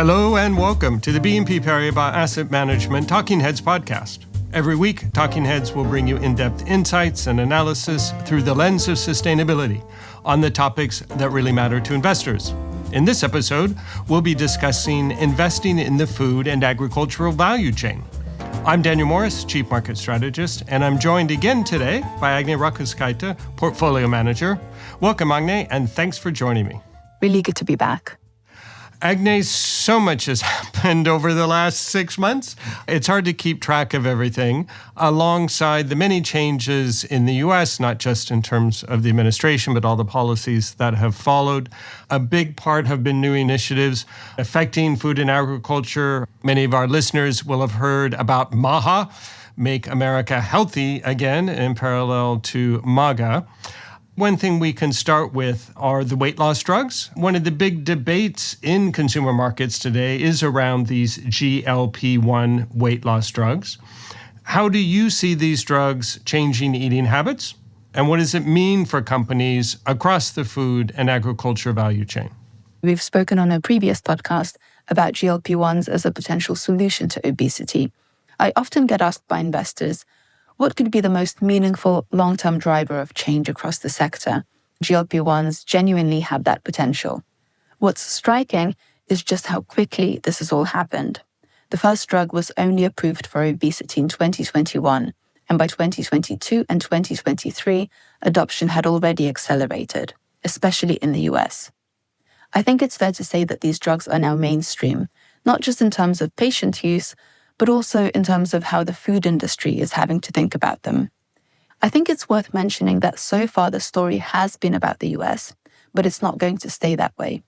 Hello and welcome to the BNP Paribas Asset Management Talking Heads podcast. Every week, Talking Heads will bring you in-depth insights and analysis through the lens of sustainability on the topics that really matter to investors. In this episode, we'll be discussing investing in the food and agricultural value chain. I'm Daniel Morris, Chief Market Strategist, and I'm joined again today by Agne Rakauskaite, Portfolio Manager. Welcome, Agne, and thanks for joining me. Really good to be back. Agne, so much has happened over the last 6 months. It's hard to keep track of everything, alongside the many changes in the U.S., not just in terms of the administration, but all the policies that have followed. A big part have been new initiatives affecting food and agriculture. Many of our listeners will have heard about MAHA, Make America Healthy Again, in parallel to MAGA. One thing we can start with are the weight loss drugs. One of the big debates in consumer markets today is around these GLP-1 weight loss drugs. How do you see these drugs changing eating habits? And what does it mean for companies across the food and agriculture value chain? We've spoken on a previous podcast about GLP-1s as a potential solution to obesity. I often get asked by investors, what could be the most meaningful long-term driver of change across the sector? GLP-1s genuinely have that potential. What's striking is just how quickly this has all happened. The first drug was only approved for obesity in 2021, and by 2022 and 2023, adoption had already accelerated, especially in the US. I think it's fair to say that these drugs are now mainstream, not just in terms of patient use, but also in terms of how the food industry is having to think about them. I think it's worth mentioning that so far the story has been about the US, but it's not going to stay that way.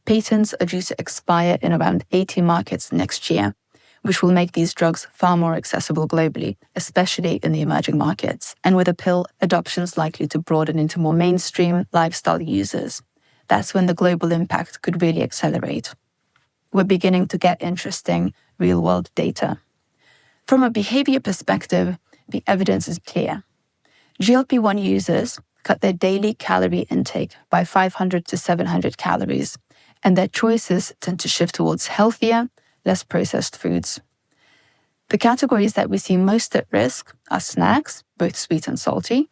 Patents are due to expire in around 80 markets next year, which will make these drugs far more accessible globally, especially in the emerging markets. And with a pill, adoption's likely to broaden into more mainstream lifestyle users. That's when the global impact could really accelerate. We're beginning to get interesting real-world data. From a behavior perspective, the evidence is clear. GLP-1 users cut their daily calorie intake by 500 to 700 calories, and their choices tend to shift towards healthier, less processed foods. The categories that we see most at risk are snacks, both sweet and salty,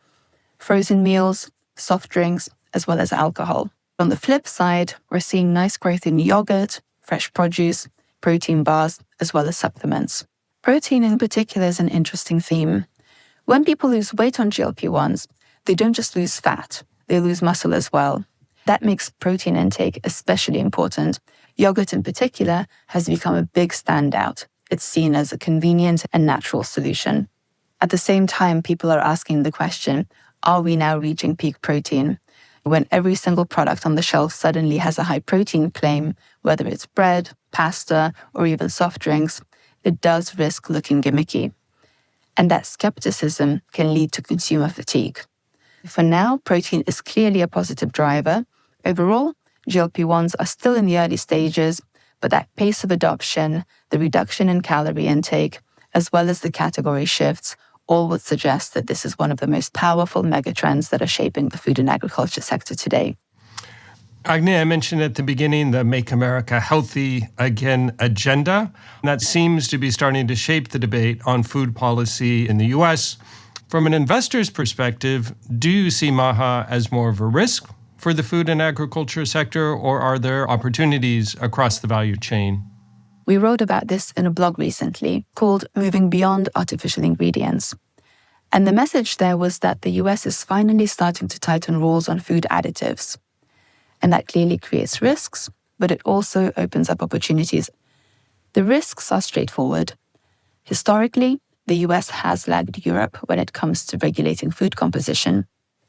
frozen meals, soft drinks, as well as alcohol. On the flip side, we're seeing nice growth in yogurt, fresh produce, protein bars, as well as supplements. Protein in particular is an interesting theme. When people lose weight on GLP-1s, they don't just lose fat, they lose muscle as well. That makes protein intake especially important. Yogurt in particular has become a big standout. It's seen as a convenient and natural solution. At the same time, people are asking the question, are we now reaching peak protein? When every single product on the shelf suddenly has a high protein claim, whether it's bread, pasta, or even soft drinks, it does risk looking gimmicky. And that skepticism can lead to consumer fatigue. For now, protein is clearly a positive driver. Overall, GLP-1s are still in the early stages, but that pace of adoption, the reduction in calorie intake, as well as the category shifts, all would suggest that this is one of the most powerful megatrends that are shaping the food and agriculture sector today. Agne, I mentioned at the beginning the Make America Healthy Again agenda. That seems to be starting to shape the debate on food policy in the U.S. From an investor's perspective, do you see MAHA as more of a risk for the food and agriculture sector, or are there opportunities across the value chain? We wrote about this in a blog recently called Moving Beyond Artificial Ingredients. And the message there was that the US is finally starting to tighten rules on food additives. And that clearly creates risks, but it also opens up opportunities. The risks are straightforward. Historically, the US has lagged Europe when it comes to regulating food composition,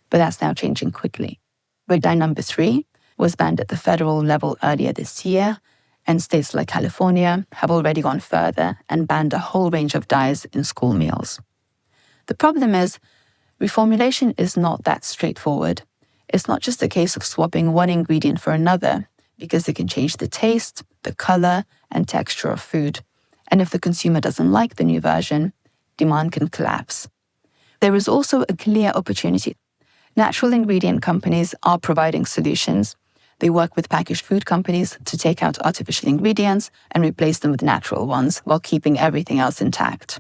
but that's now changing quickly. Red dye number 3 was banned at the federal level earlier this year, and states like California have already gone further and banned a whole range of dyes in school meals. The problem is, reformulation is not that straightforward. It's not just a case of swapping one ingredient for another, because it can change the taste, the color, and texture of food. And if the consumer doesn't like the new version, demand can collapse. There is also a clear opportunity. Natural ingredient companies are providing solutions. They work with packaged food companies to take out artificial ingredients and replace them with natural ones while keeping everything else intact.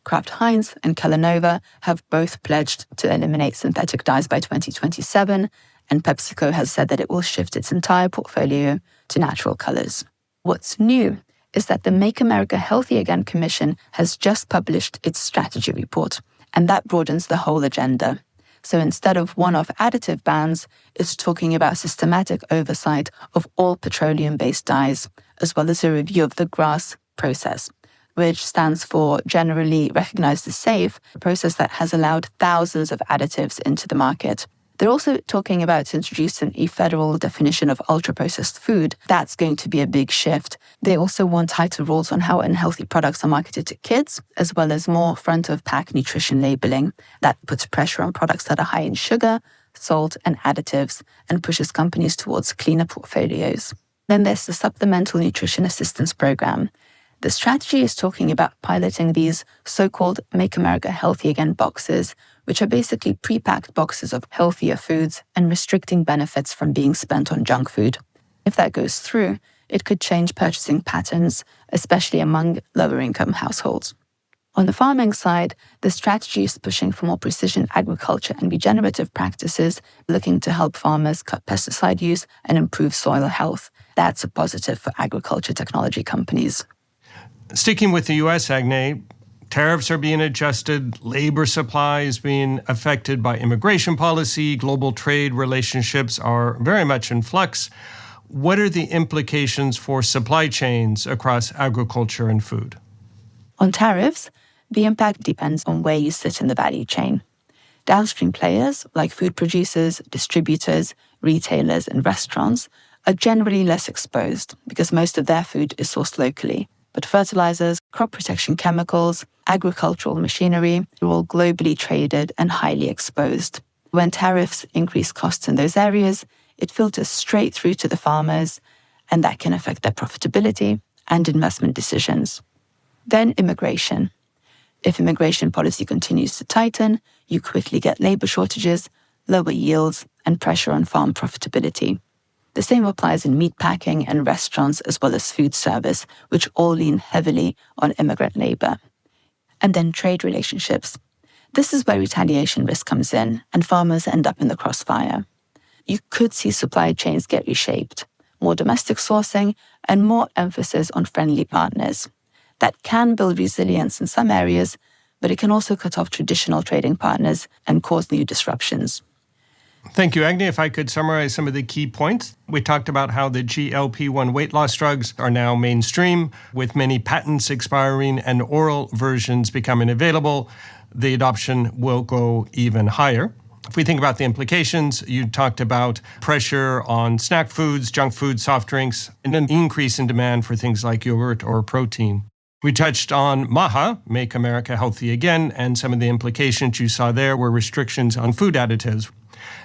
Kraft Heinz and Kellanova have both pledged to eliminate synthetic dyes by 2027, and PepsiCo has said that it will shift its entire portfolio to natural colors. What's new is that the Make America Healthy Again Commission has just published its strategy report, and that broadens the whole agenda. So instead of one-off additive bans, it's talking about systematic oversight of all petroleum-based dyes, as well as a review of the GRAS process, which stands for Generally Recognized as Safe, a process that has allowed thousands of additives into the market. They're also talking about introducing a federal definition of ultra-processed food. That's going to be a big shift. They also want tighter rules on how unhealthy products are marketed to kids, as well as more front-of-pack nutrition labeling. That puts pressure on products that are high in sugar, salt, and additives, and pushes companies towards cleaner portfolios. Then there's the Supplemental Nutrition Assistance Program. The strategy is talking about piloting these so-called Make America Healthy Again boxes, which are basically pre-packed boxes of healthier foods and restricting benefits from being spent on junk food. If that goes through, it could change purchasing patterns, especially among lower-income households. On the farming side, the strategy is pushing for more precision agriculture and regenerative practices, looking to help farmers cut pesticide use and improve soil health. That's a positive for agriculture technology companies. Sticking with the U.S., Agne, tariffs are being adjusted, labor supply is being affected by immigration policy, global trade relationships are very much in flux. What are the implications for supply chains across agriculture and food? On tariffs, the impact depends on where you sit in the value chain. Downstream players, like food producers, distributors, retailers, and restaurants, are generally less exposed because most of their food is sourced locally. But fertilizers, crop protection chemicals, agricultural machinery are all globally traded and highly exposed. When tariffs increase costs in those areas, it filters straight through to the farmers, and that can affect their profitability and investment decisions. Then immigration. If immigration policy continues to tighten, you quickly get labor shortages, lower yields, and pressure on farm profitability. The same applies in meatpacking and restaurants as well as food service, which all lean heavily on immigrant labor. And then trade relationships. This is where retaliation risk comes in, and farmers end up in the crossfire. You could see supply chains get reshaped, more domestic sourcing, and more emphasis on friendly partners. That can build resilience in some areas, but it can also cut off traditional trading partners and cause new disruptions. Thank you, Agne. If I could summarize some of the key points. We talked about how the GLP-1 weight loss drugs are now mainstream, with many patents expiring and oral versions becoming available. The adoption will go even higher. If we think about the implications, you talked about pressure on snack foods, junk foods, soft drinks, and an increase in demand for things like yogurt or protein. We touched on MAHA, Make America Healthy Again, and some of the implications you saw there were restrictions on food additives.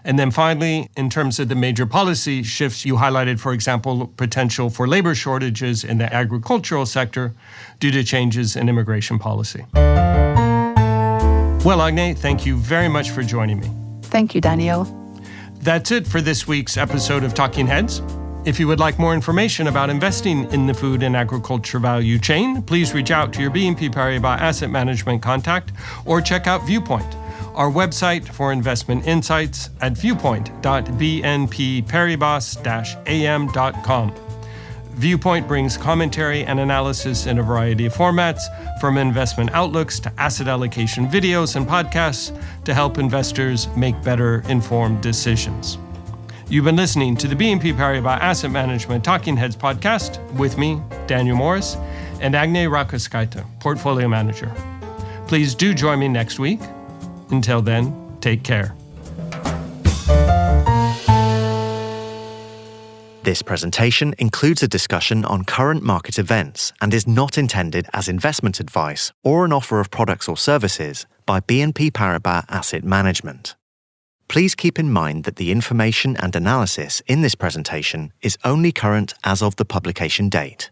And then finally, in terms of the major policy shifts, you highlighted, for example, potential for labor shortages in the agricultural sector due to changes in immigration policy. Well, Agne, thank you very much for joining me. Thank you, Daniel. That's it for this week's episode of Talking Heads. If you would like more information about investing in the food and agriculture value chain, please reach out to your BNP Paribas Asset Management contact or check out Viewpoint, our website for investment insights at viewpoint.bnpparibas-am.com. Viewpoint brings commentary and analysis in a variety of formats, from investment outlooks to asset allocation videos and podcasts, to help investors make better informed decisions. You've been listening to the BNP Paribas Asset Management Talking Heads podcast with me, Daniel Morris, and Agne Rakauskaite, Portfolio Manager. Please do join me next week. Until then, take care. This presentation includes a discussion on current market events and is not intended as investment advice or an offer of products or services by BNP Paribas Asset Management. Please keep in mind that the information and analysis in this presentation is only current as of the publication date.